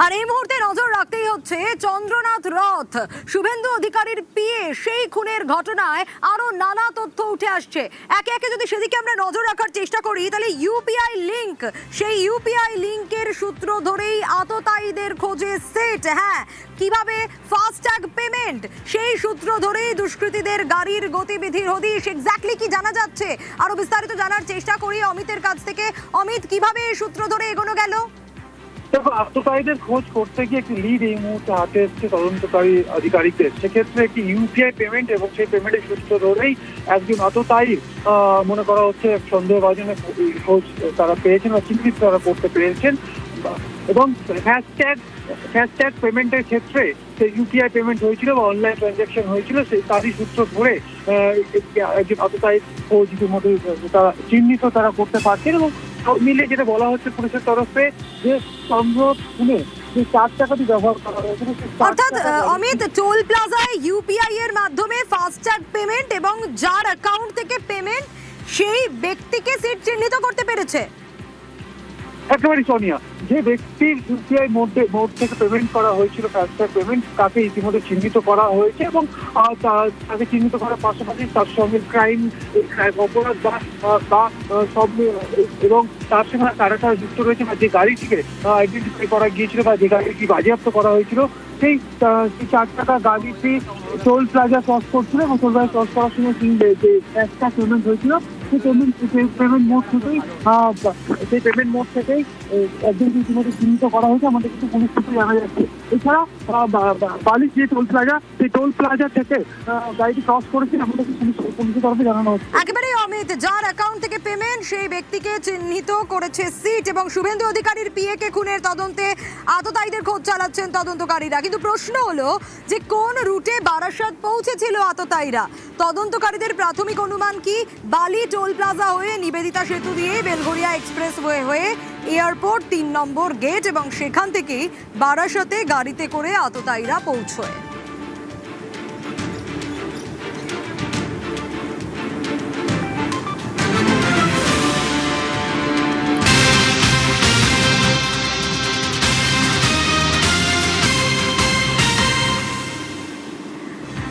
আর এই মুহূর্তে নজর রাখতেই হচ্ছে চন্দ্রনাথ রথ শুভেন্দু অধিকারীর পিএ সেই খুনের ঘটনায় আরো নানা তথ্য উঠে আসছে। একে একে যদি সেদিকে আমরা নজর রাখার চেষ্টা করি তাহলে ইউপিআই লিংক, সেই ইউপিআই লিংকের সূত্র ধরেই আততায়ীদের খোঁজে সেট। হ্যাঁ, কিভাবে ফাস্ট্যাগ পেমেন্ট, সেই সূত্র ধরেই দুষ্কৃতীদের গাড়ির গতিবিধির হদিশ। এক্স্যাক্টলি কি জানা যাচ্ছে আরো বিস্তারিত জানার চেষ্টা করি অমিতের কাছ থেকে। অমিত, কিভাবে এই সূত্র ধরে এগোনো গেল? দেখো, আততায়ীদের খোঁজ করতে গিয়ে একটি লিড এই মুহূর্তে হাতে এসছে তদন্তকারী আধিকারিকদের। সেক্ষেত্রে একটি ইউপিআই পেমেন্ট এবং সেই পেমেন্টের সূত্র ধরেই একজন আততায়ী মনে করা হচ্ছে সন্দেহভাজনের খোঁজ তারা পেয়েছেন বা চিহ্নিত তারা করতে পেরেছেন। এবং হ্যাশট্যাগ পেমেন্টের ক্ষেত্রে সেই ইউপিআই পেমেন্ট হয়েছিল বা অনলাইন ট্রানজাকশন হয়েছিল, সেই তারই সূত্র ধরে একজন আততায়ীর খোঁজ ইতিমধ্যে তারা চিহ্নিত তারা করতে পারছেন। এবং সব মিলে যেটা বলা হচ্ছে পুলিশের তরফে যে চন্দ্রনাথ খুনে যে 4 টাকাটি ব্যবহার করা হয়েছিল, অর্থাৎ অমিত, টোল প্লাজায় ইউপিআই এর মাধ্যমে ফাস্ট্যাগ পেমেন্ট এবং যার অ্যাকাউন্ট থেকে পেমেন্ট সেই ব্যক্তিকে সিট চিহ্নিত করতে পেরেছে। একেবারে সোনিয়া, যে ব্যক্তির ইউপিআই মোড থেকে পেমেন্ট করা হয়েছিল ফাস্ট্যাগ পেমেন্ট, তাকে ইতিমধ্যে চিহ্নিত করা হয়েছে এবং তাকে চিহ্নিত করার পাশাপাশি তার সঙ্গে ক্রাইম অপরাধ বা সব এবং তার সঙ্গে তারা যুক্ত রয়েছে বা যে গাড়িটিকে আইডেন্টিফাই করা গিয়েছিল বা যে গাড়িটি বাজেয়াপ্ত করা হয়েছিল, সেই 4 টাকা গাড়িটি টোল প্লাজা ক্রস করছিল এবং টোল প্লাজা ক্রস করার সময় যে ফাস্ট্যাগ পেমেন্ট হয়েছিল সেই পেমেন্ট মোড থেকেই একজনকে ইতিমধ্যে চিহ্নিত করা হয়েছে। আমাদের কিছু পুলিশ সূত্রে জানা যাচ্ছে। এছাড়া বালিশ যে টোল প্লাজা, সেই টোল প্লাজা থেকে গাড়িটি ক্রস করেছে আমাদের পুলিশের তরফে জানানো হচ্ছে। একেবারে অমিত, যার অ্যাকাউন্ট থেকে পেমেন্ট সেই ব্যক্তিকে চিহ্নিত করেছে সিট এবং শুভেন্দু অধিকারীর পিএ কে খুনের তদন্তে আততায়ীদের খোঁজ চালাচ্ছেন তদন্তকারীরা। কিন্তু প্রশ্ন হলো যে কোন রুটে বারাসাত পৌঁছেছিল আততায়ীরা। তদন্তকারীদের প্রাথমিক অনুমান কি বালি টোল প্লাজা হয়ে নিবেদিতা সেতু দিয়ে বেলঘরিয়া এক্সপ্রেস হয়ে এয়ারপোর্ট 3 নম্বর গেট এবং সেখান থেকেই বারাসাতে গাড়িতে করে আততায়ীরা পৌঁছয়।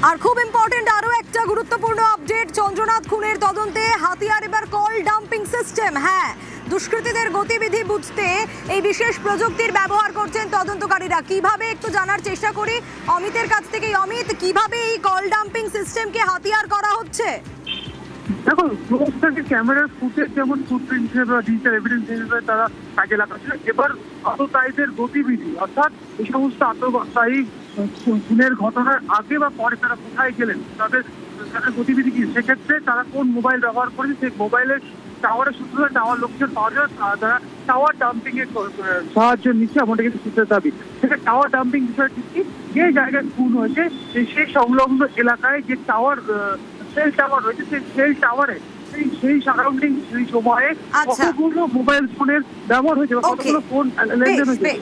আর খুব ইম্পর্টেন্ট আরো একটা গুরুত্বপূর্ণ আপডেট, চন্দ্রনাথ খুনের তদন্তে হাতিয়ার এবার কল ডাম্পিং সিস্টেম। হ্যাঁ, দুষ্কৃতীদের গতিবিধি বুঝতে এই বিশেষ প্রযুক্তির ব্যবহার করছেন তদন্তকারীরা। কিভাবে একটু জানার চেষ্টা করি অমিতের কাছ থেকে। অমিত, কিভাবে এই কল ডাম্পিং সিস্টেমকে হাতিয়ার করা হচ্ছে? দেখো, ক্যামেরার ফুটেজ যেমন ফুটপ্রিন্ট হিসেবে বা ডিজিটাল এভিডেন্স হিসেবে তারা কাজে লাগাচ্ছিল, এবার আততায়ীদের গতিবিধি, অর্থাৎ এই সমস্ত আততায়ী খুনের ঘটনার আগে বা পরে তারা কোথায় গেলেন, তাদের গতিবিধি কি, সেক্ষেত্রে তারা কোন মোবাইল ব্যবহার করেছে, সেই মোবাইলের টাওয়ারের সূত্র টাওয়ার লোকেশন পাওয়া যায়, তারা টাওয়ার ডাম্পিং এর সাহায্য নিচ্ছে এমনটা কিন্তু সূত্রের দাবি। সেটা টাওয়ার ডাম্পিং বিষয়টি কি, যে জায়গায় খুন হয়েছে সেই সংলগ্ন এলাকায় যে টাওয়ার সেল টাওয়ার রয়েছে, সেই সেল টাওয়ারে সেই সারাউন্ডিং সেই সময়ে কতগুলো মোবাইল ফোনের ব্যবহার হয়েছে বা কতগুলো ফোন লেনদেন হয়েছে।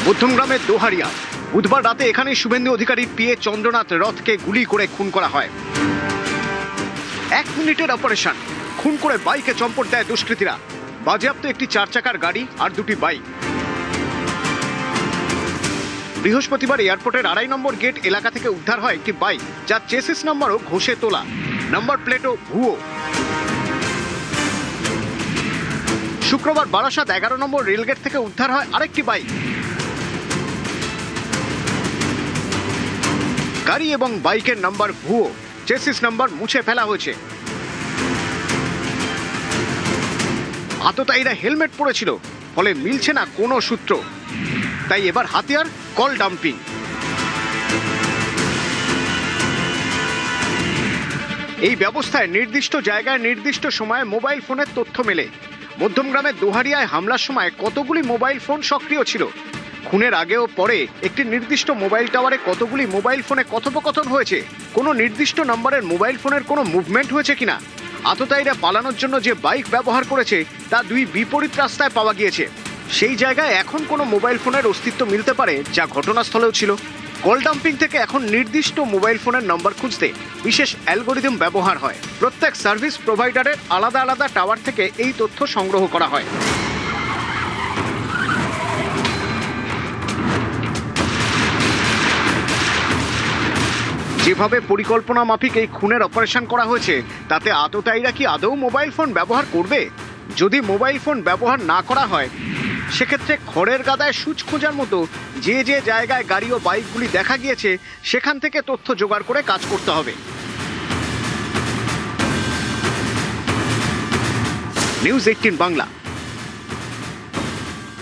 মধ্যমগ্রামের দোহারিয়া বুধবার রাতে এখানে শুভেন্দু অধিকারীর পিএ চন্দ্রনাথ রথকে গুলি করে খুন করা হয়। 1 মিনিটের অপারেশন, খুন করে বাইকে চম্পট দেয় দুষ্কৃতীরা। বাজেয়াপ্ত একটি 4 চাকার গাড়ি আর 2টি বাইক। বৃহস্পতিবার এয়ারপোর্টের 2.5 নম্বর গেট এলাকা থেকে উদ্ধার হয় একটি বাইক, যার চেসিস নম্বরও ঘষে তোলা, নাম্বার প্লেটও ভুয়ো। শুক্রবার বারাসাত 11 নম্বর রেলগেট থেকে উদ্ধার হয় আরেকটি বাইক। গাড়ি এবং বাইকের নাম্বার ভুয়ো, চেসিস নাম্বার মুছে ফেলা হয়েছে। আততায়ীরা হেলমেট পরেছিল, ফলে মিলছে না কোনো সূত্র। তাই এবার হাতিয়ার কল ডাম্পিং। এই ব্যবস্থায় নির্দিষ্ট জায়গায় নির্দিষ্ট সময়ে মোবাইল ফোনের তথ্য মেলে। মধ্যমগ্রামের দোহারিয়ায় হামলার সময় কতগুলি মোবাইল ফোন সক্রিয় ছিল, খুনের আগে ও পরে একটি নির্দিষ্ট মোবাইল টাওয়ারে কতগুলি মোবাইল ফোনে কথোপকথন হয়েছে, কোনো নির্দিষ্ট নম্বরের মোবাইল ফোনের কোনো মুভমেন্ট হয়েছে কিনা, আততায়ীরা পালানোর জন্য যে বাইক ব্যবহার করেছে তা 2 বিপরীত রাস্তায় পাওয়া গিয়েছে। সেই জায়গায় এখন কোনো মোবাইল ফোনের অস্তিত্ব মিলতে পারে, যা ঘটনাস্থলেও ছিল। কল ডাম্পিং থেকে এখন নির্দিষ্ট মোবাইল ফোনের নম্বর খুঁজতে বিশেষ অ্যালগোরিদম ব্যবহার হয়। প্রত্যেক সার্ভিস প্রোভাইডারের আলাদা আলাদা টাওয়ার থেকে এই তথ্য সংগ্রহ করা হয়। যেভাবে পরিকল্পনা মাফিক এই খুনের অপারেশন করা হয়েছে, তাতে আততায়ীরা কি আদৌ মোবাইল ফোন ব্যবহার করবে? যদি মোবাইল ফোন ব্যবহার না করা হয়, সেক্ষেত্রে খড়ের গাদায় সূচ খোঁজার মতো যে যে জায়গায় গাড়ি ও বাইকগুলি দেখা গিয়েছে, সেখান থেকে তথ্য জোগাড় করে কাজ করতে হবে। নিউজ 18 বাংলা।